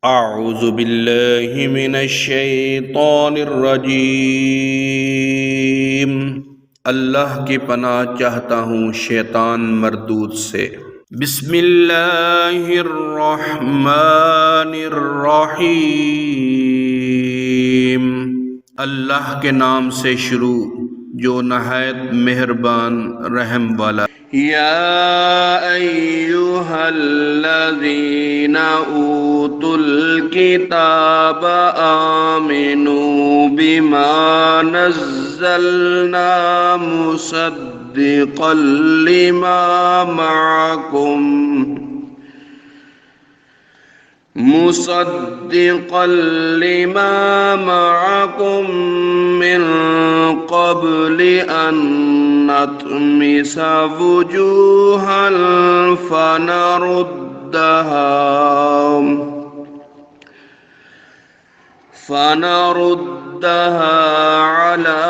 अऊज़ु बिल्लाहि मिनश्शैतानिर्रजीम। अल्लाह की पनाह चाहता हूँ शैतान मरदूद से। बिस्मिल्लाहिर्रहमानिर्रहीम। अल्लाह के नाम से शुरू जो नहायत मेहरबान रहम वाला। या अय्युहल्लज़ीना ऊतुल किताब आमिनू बिमा नज़्ज़लना मुसद्दिक़ल लिमा मअकुम मिन क़ब्लि अन नत्मिसा वुजूहन फनरुद्दहा अला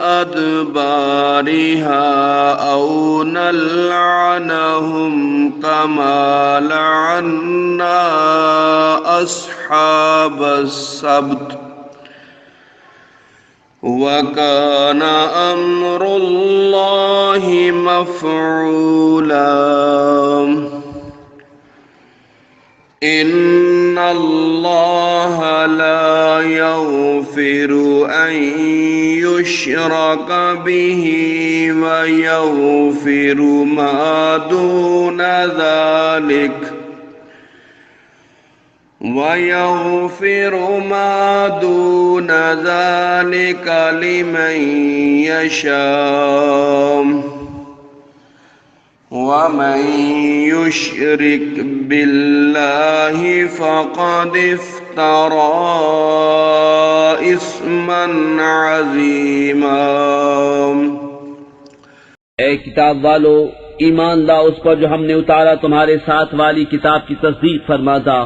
अदबारिहा औ नलअनहुम कमा लअन्ना अस्हाबस सब्त वकान अम्रुल्लाहि मफ़ऊला। इन्नल्लाह ला यग़फ़िरु अन युश्रक बिही व यग़फ़िरु मा दून ज़ालिक लिमन यशा वमन युश्रिक बिल्लाहि फ़क़द इफ़्तरा इस्मन अज़ीमा। ए किताब वालो, ईमान लाओ उस पर जो हमने उतारा तुम्हारे साथ वाली किताब की तस्दीक फरमाता,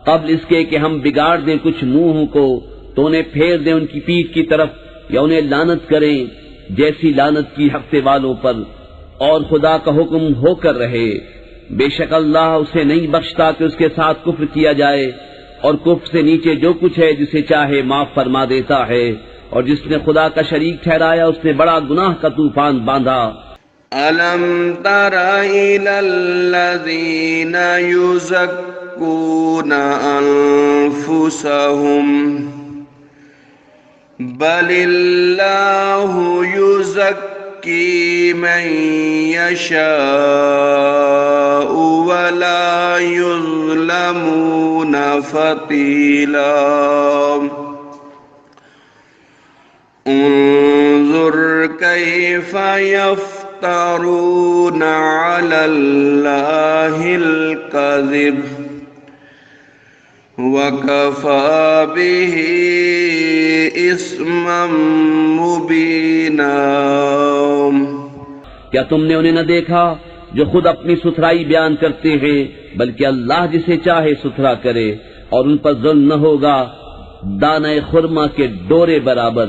कब्ल इसके कि हम बिगाड़ दें कुछ मुंहों को तो उन्हें फेर दें उनकी पीठ की तरफ या उन्हें लानत करें जैसी लानत की हफ्ते वालों पर, और खुदा का हुक्म होकर रहे। बेशक अल्लाह उसे नहीं बख्शता कि उसके साथ कुफ्र किया जाए, और कुफ्र से नीचे जो कुछ है जिसे चाहे माफ फरमा देता है, और जिसने खुदा का शरीक ठहराया उसने बड़ा गुनाह का तूफान बांधा। अलम तरा इलल्लज़ीना युज़क्कूना अनफुसहुम बलिल्लाहु युज़क्की मन यशाउ वला युज़लमूना फ़तीला। उन्ज़ुर कैफ़ यफ्तरून अलल्लाहिल कज़िब वकफ़ा बिही इस्मम मुबीना। क्या तुमने उन्हें न देखा जो खुद अपनी सुथराई बयान करते हैं, बल्कि अल्लाह जिसे चाहे सुथरा करे, और उन पर जुल्म न होगा दाने खुरमा के डोरे बराबर।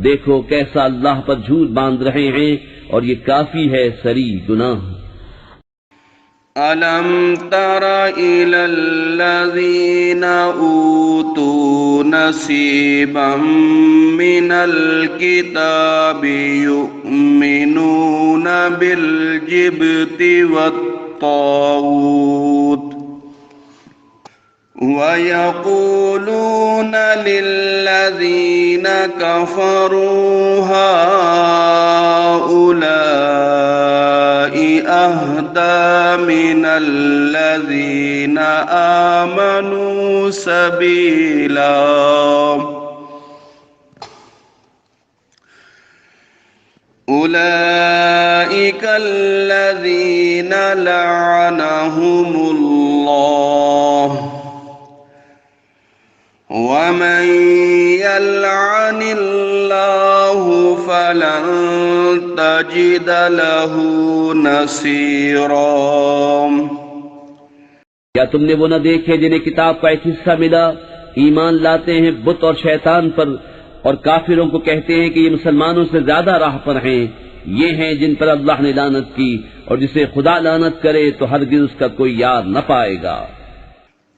देखो कैसा अल्लाह पर झूठ बांध रहे हैं, और ये काफी है सरी गुनाह। अलम तरा इलल्लज़ीना ऊतू नसीबम मिनल किताबि युमिनूना बिल जिब्ति वत्तागूत वयक़ूलून लिल्लज़ीना कफ़रू हाउलाइ अहदा मिनल्लज़ीना आमनू सबीला। उलाइकल्लज़ीना लअनहुमुल्लाह वमन यलअनिल्लाहु फलन तजिद लहू नसीरा। क्या तुमने वो न देखे जिन्हें किताब का एक हिस्सा मिला, ईमान लाते हैं बुत और शैतान पर, और काफिरों को कहते हैं कि ये मुसलमानों से ज्यादा राह पर हैं। ये हैं जिन पर अल्लाह ने लानत की, और जिसे खुदा लानत करे तो हरगिज उसका कोई यार न पाएगा।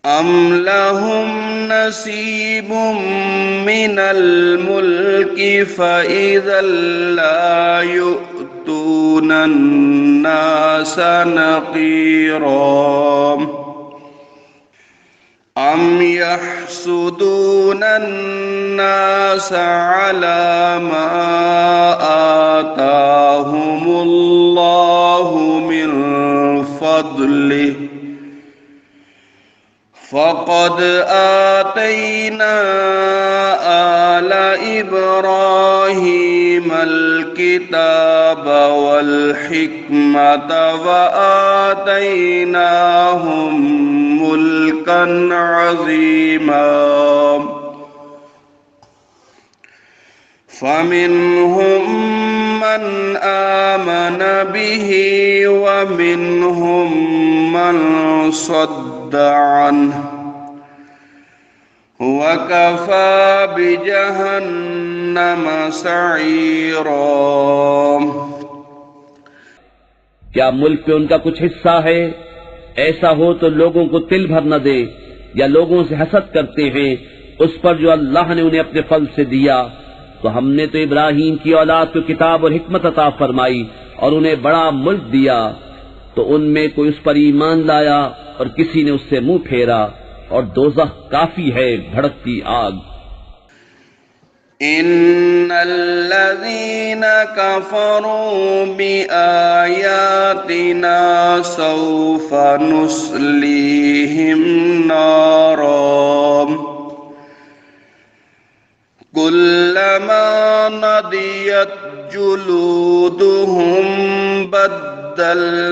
अम लहुम नसीब मिनल मुल्की फ़इज़ल ला युअतूना अन्नास नक़ीरा अम यहसुदूना अन्नास अला मा आताहुमुल्लाहु मिन फ़द्लिहि फ़क़द आतैना आल इब्राहीमल किताब वल हिक्मत व आतैनाहुम मुल्कन अज़ीमा फ़मिनहुम मन आमन बिही व मिनहुम मन सद्द अन्हु व कफ़ा बिजहन्नम सईरा। क्या मुल्क पे उनका कुछ हिस्सा है? ऐसा हो तो लोगों को तिल भर न दे, या लोगों से हसद करते हैं उस पर जो अल्लाह ने उन्हें अपने फल से दिया। तो हमने तो इब्राहीम की औलाद को किताब और हिकमत अता फरमाई और उन्हें बड़ा मुल्क दिया, तो उनमें कोई उस पर ईमान लाया और किसी ने उससे मुंह फेरा, और दोज़ख काफी है भड़कती आग। इन्नल्लज़ीन कफ़रू बिआयातिना सौफ़ नुस्लीहिम नारा कुल्लमा नदियत जुलूदुहुम बद्दलनाहुम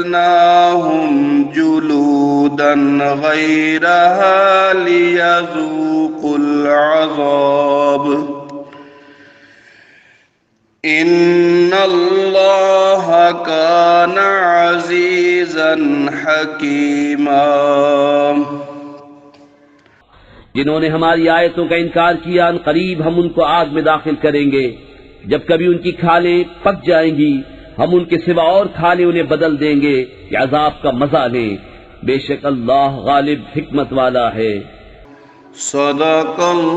जुलूदन गैरहा लियज़ूक़ुल अज़ाब इन्नल्लाह कान अज़ीज़न हकीमा। जिन्होंने हमारी आयतों का इनकार किया, अन करीब हम उनको आग में दाखिल करेंगे। जब कभी उनकी खालें पक जाएंगी, हम उनके सिवा और खालें उन्हें बदल देंगे कि अजाब का मजा लें। बेशक अल्लाह गालिब हिकमत वाला है। सदक़ल्लाहुल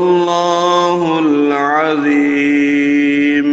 अज़ीम।